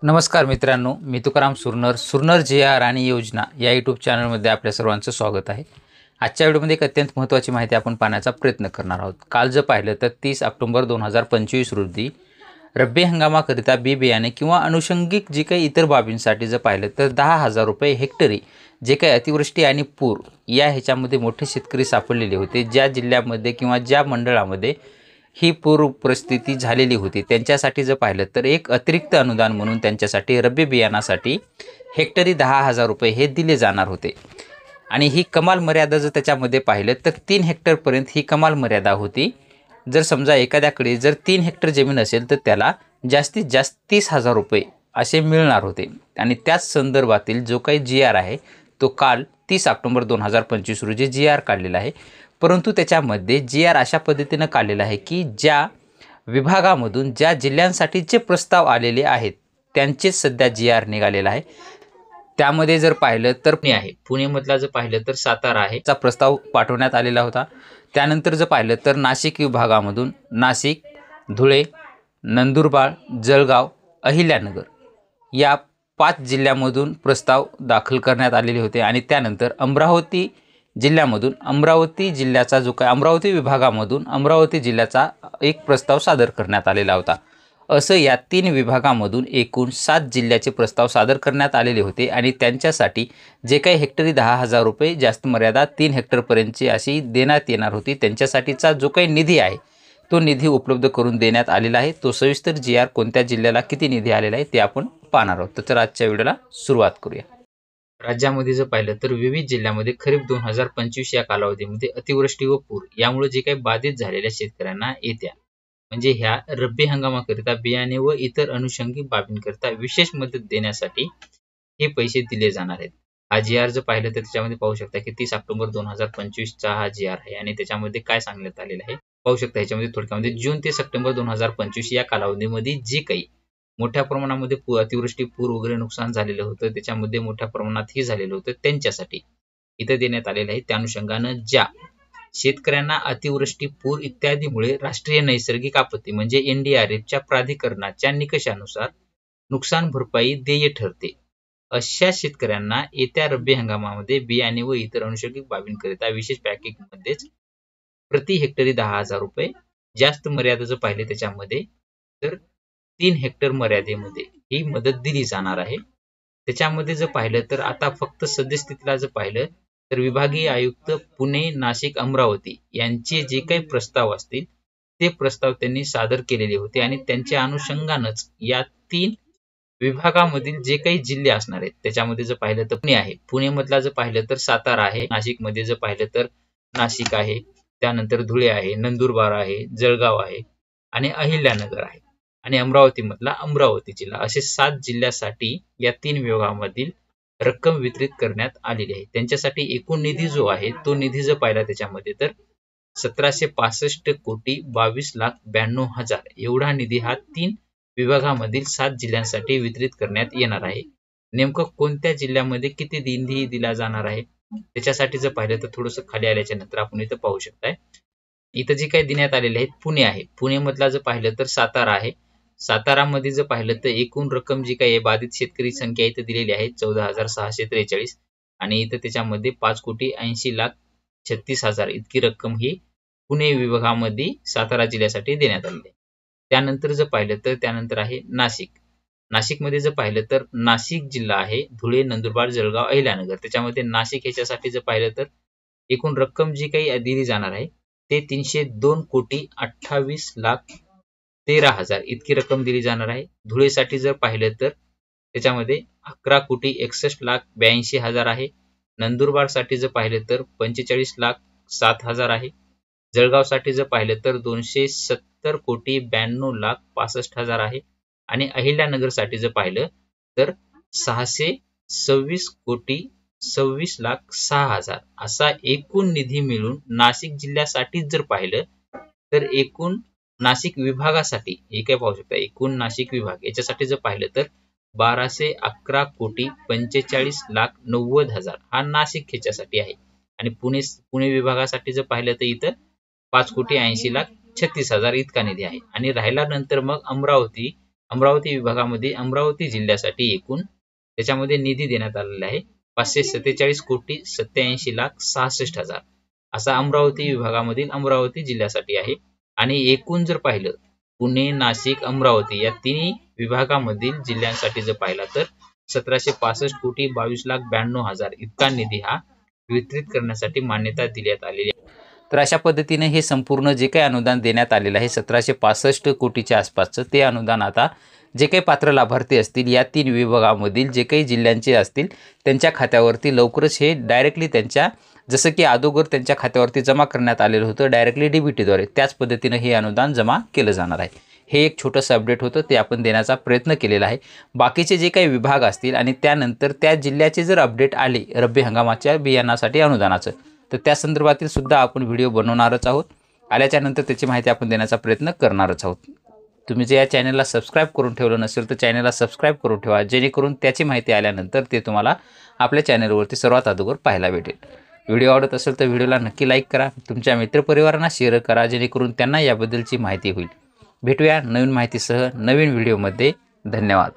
नमस्कार मित्रांनो, मी तुकाराम सुरनर जे आर आणि योजना या यूट्यूब चॅनलमध्ये आपल्या सर्वांचं स्वागत आहे। आजच्या व्हिडिओमध्ये एक अत्यंत महत्त्वाची माहिती आपण पाहण्याचा प्रयत्न करणार आहोत। काल जर पाहिलं तर 30 ऑक्टोबर 2025 रोजी रब्बी हंगामाकरिता बी बियाणे किंवा अनुषंगिक जे काही इतर बाबींसाठी जर पाहिलं तर 10,000 रुपये हेक्टरी जे काही अतिवृष्टी आणि पूर या ह्याच्यामध्ये मोठे शेतकरी सापडलेले होते, ज्या जिल्ह्यामध्ये किंवा ज्या मंडळामध्ये ही पूर परिस्थिती झालेली होती, त्यांच्यासाठी जर पाहिलं तर एक अतिरिक्त अनुदान म्हणून त्यांच्यासाठी रब्बी बियाणासाठी हेक्टरी 10,000 रुपये हे दिले जाणार होते। आणि ही कमाल मर्यादा जर त्याच्यामध्ये पाहिलं तर 3 हेक्टरपर्यंत ही कमाल मर्यादा होती। जर समजा एखाद्याकडे जर 3 हेक्टर जमीन असेल तर त्याला जास्तीत जास्त 30,000 रुपये असे मिळणार होते। आणि त्याच संदर्भातील जो काही जी आर आहे तो काल 30 ऑक्टोबर 2025 रोजी जी आर काढलेला आहे। परंतु त्याच्यामध्ये जी आर अशा पद्धतीनं काढलेला आहे की ज्या विभागामधून ज्या जिल्ह्यांसाठी जे प्रस्ताव आलेले आहेत त्यांचेच सध्या जी आर निघालेला आहे। त्यामध्ये जर पाहिलं तर पुणेमधला जर पाहिलं तर सातारा आहे चा प्रस्ताव पाठवण्यात आलेला होता। त्यानंतर जर पाहिलं तर नाशिक विभागामधून नाशिक, धुळे, नंदुरबार, जळगाव, अहिल्यानगर या 5 जिल्ह्यांमधून प्रस्ताव दाखल करण्यात आलेले होते। आणि त्यानंतर अमरावती जिल्ह्यामधून अमरावती जिल्ह्याचा जो काही अमरावती विभागामधून अमरावती जिल्ह्याचा एक प्रस्ताव सादर करण्यात आलेला होता। असं या 3 विभागामधून एकूण 7 जिल्ह्याचे प्रस्ताव सादर करण्यात आलेले होते। आणि त्यांच्यासाठी जे काही हेक्टरी 10,000 रुपये जास्त मर्यादा 3 हेक्टरपर्यंतची अशी देण्यात येणार होती, त्यांच्यासाठीचा जो काही निधी आहे तो निधी उपलब्ध करून देण्यात आलेला आहे। तो सविस्तर जी आर कोणत्या जिल्ह्याला किती निधी आलेला आहे ते आपण पाहणार आहोत। तर आजच्या व्हिडिओला सुरुवात करूया। राज्यामध्ये जर पाहिलं तर विविध जिल्ह्यामध्ये खरीप 2025 या कालावधीमध्ये अतिवृष्टी व पूर यामुळे जे काही बाधित झालेल्या शेतकऱ्यांना येत्या म्हणजे ह्या रब्बी हंगामाकरिता बियाणे व इतर अनुषंगिक बाबींकरिता विशेष मदत देण्यासाठी हे पैसे दिले जाणार आहेत। हा जी आर जर पाहिलं तर त्याच्यामध्ये पाहू शकता की 30 ऑक्टोबर 2025 चा हा जी आर आहे। आणि त्याच्यामध्ये काय सांगण्यात आलेलं आहे पाहू शकता। ह्याच्यामध्ये थोडक्यामध्ये जून ते सप्टेंबर 2025 या कालावधीमध्ये जे काही मोठ्या प्रमाणामध्ये अतिवृष्टी पूर वगैरे नुकसान झालेलं होतं, त्याच्यामध्ये मोठ्या प्रमाणात हे झालेलं होतं, त्यांच्यासाठी इथं देण्यात आलेलं आहे। त्या अनुषंगानं ज्या शेतकऱ्यांना अतिवृष्टी पूर इत्यादीमुळे राष्ट्रीय नैसर्गिक आपत्ती म्हणजे NDRFच्या प्राधिकरणाच्या निकषानुसार नुकसान भरपाई देय ठरते, अशा शेतकऱ्यांना येत्या रब्बी हंगामामध्ये बियाणे व इतर अनुषंगिक बाबींकरिता विशेष पॅकेजमध्येच प्रति हेक्टरी 10,000 रुपये जास्त मर्यादा जर पाहिले त्याच्यामध्ये तर 3 हेक्टर मर्यादेमध्ये ही मदत दिली जाणार आहे। त्याच्यामध्ये जर पाहिलं तर आता फक्त सद्यस्थितीला जर पाहिलं तर विभागीय आयुक्त पुणे, नाशिक, अमरावती यांचे जे काही प्रस्ताव असतील ते प्रस्ताव त्यांनी सादर केलेले होते। आणि त्यांच्या अनुषंगानंच या 3 विभागामधील जे काही जिल्हे असणार आहेत त्याच्यामध्ये जर पाहिलं तर पुणे आहे, पुणेमधला जर पाहिलं तर सातारा आहे, नाशिकमध्ये जर पाहिलं तर नाशिक आहे, त्यानंतर धुळे आहे, नंदुरबार आहे, जळगाव आहे आणि अहिल्यानगर आहे, आणि अमरावती मधला अमरावती जिल्हा, असे 7 जिल्ह्यासाठी या 3 विभागामधील रक्कम वितरित करण्यात आलेली आहे। त्यांच्यासाठी एकूण निधी जो आहे तो निधी जर पाहिला त्याच्यामध्ये तर 1765 कोटी 22,92,000 एवढा निधी हा 3 विभागामधील 7 जिल्ह्यांसाठी वितरित करण्यात येणार आहे। नेमकं कोणत्या जिल्ह्यामध्ये किती निधी दिला जाणार आहे त्याच्यासाठी जर पाहिलं तर थोडंसं खाली आल्याच्या नंतर आपण इथं पाहू शकताय। इथं जे काही देण्यात आलेले आहेत पुणे आहे, पुणेमधला जर पाहिलं तर सातारा आहे, सातारामध्ये जर पाहिलं तर एकूण रक्कम जी काही बाधित शेतकरी संख्या इथं दिलेली आहे 14,643 आणि इथं त्याच्यामध्ये 5,80,36,000 इतकी रक्कम ही पुणे विभागामध्ये सातारा जिल्ह्यासाठी देण्यात आलेली आहे। त्यानंतर जर पाहिलं तर त्यानंतर आहे नाशिक, नाशिकमध्ये जर पाहिलं तर नाशिक जिल्हा आहे, धुळे, नंदुरबार, जळगाव, अहिल्यानगर, त्याच्यामध्ये नाशिक ह्याच्यासाठी जर पाहिलं तर एकूण रक्कम जी काही दिली जाणार आहे ते 302,28,13,000 इतकी रक्कम दिली जाणार आहे। धुळेसाठी जर पाहिलं तर त्याच्यामध्ये 11,61,82,000 आहे, नंदुरबारसाठी जर पाहिलं तर 45,07,000 आहे, जळगावसाठी जर पाहिलं तर 270,92,65,000 आहे, आणि अहिल्यानगरसाठी जर पाहिलं तर 626,26,06,000 असा एकूण निधी मिळून नाशिक जिल्ह्यासाठी जर पाहिलं तर एकूण नाशिक विभागासाठी हे काय पाहू शकता, एकूण नाशिक विभाग याच्यासाठी जर पाहिलं तर 12,11,45,90,000 हा नाशिक ह्याच्यासाठी आहे। आणि पुणे विभागासाठी जर पाहिलं तर इथं 5,80,36,000 इतका निधी आहे। आणि राहिला नंतर मग अमरावती अमरावती विभागामध्ये अमरावती जिल्ह्यासाठी एकूण त्याच्यामध्ये निधी देण्यात आलेला आहे 547,87,67,000 असा अमरावती विभागामधील अमरावती जिल्ह्यासाठी आहे। आणि एकूण जर पाहिलं पुणे, नाशिक, अमरावती या तिन्ही विभागामधील जिल्ह्यांसाठी जर पाहिला तर 1765,22,92,000 इतका निधी हा वितरित करण्यासाठी मान्यता देण्यात आलेली आहे। तर अशा पद्धतीने हे संपूर्ण जे काही अनुदान देण्यात आलेलं आहे 1765 कोटीच्या आसपासचं ते अनुदान आता जे काही पात्र लाभार्थी असतील या 3 विभागामधील जे काही जिल्ह्यांचे असतील त्यांच्या खात्यावरती लवकरच हे डायरेक्टली त्यांच्या जसं की अगोदर त्यांच्या खात्यावरती जमा करण्यात आलेलं होतं डायरेक्टली डीबीटीद्वारे त्याच पद्धतीने हे अनुदान जमा केलं जाणार आहे। हे एक छोटंसं अपडेट होतं ते आपण देण्याचा प्रयत्न केलेला आहे। बाकीचे जे काही विभाग असतील आणि त्यानंतर त्या जिल्ह्याचे जर अपडेट आले रब्बी हंगामाच्या बियाणासाठी अनुदानाचं तर त्या संदर्भातील सुद्धा आपण व्हिडिओ बनवणारच आहोत। आल्याच्या नंतर त्याची माहिती आपण देण्याचा प्रयत्न करणारच आहोत। तुम्ही जे या चॅनलला सबस्क्राईब करून ठेवलं नसेल तर चॅनलला सबस्क्राईब करून ठेवा जेणेकरून त्याची माहिती आल्यानंतर ते तुम्हाला आपल्या चॅनलवरती सर्वात अगोदर पाहायला भेटेल। व्हिडिओ आवडत असेल तर व्हिडिओला नक्की लाईक करा, तुमच्या मित्रपरिवारांना शेअर करा जेणेकरून त्यांना याबद्दलची माहिती होईल। भेटूया नवीन माहितीसह नवीन व्हिडिओमध्ये। धन्यवाद।